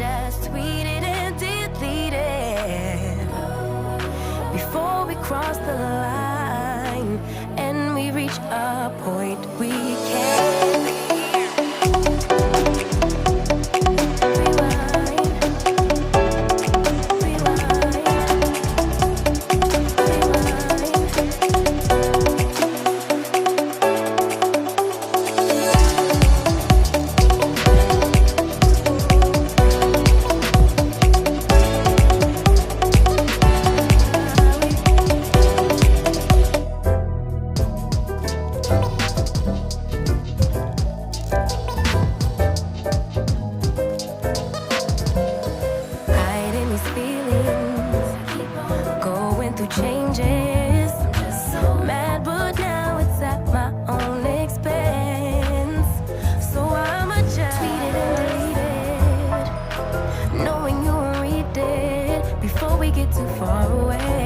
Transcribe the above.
just tweet it and delete it before we cross the line and we reach a point we can't changes. I'm just so mad, but now it's at my own expense. So I'ma just tweet it and delete it, knowing you won't read it before we get too far away.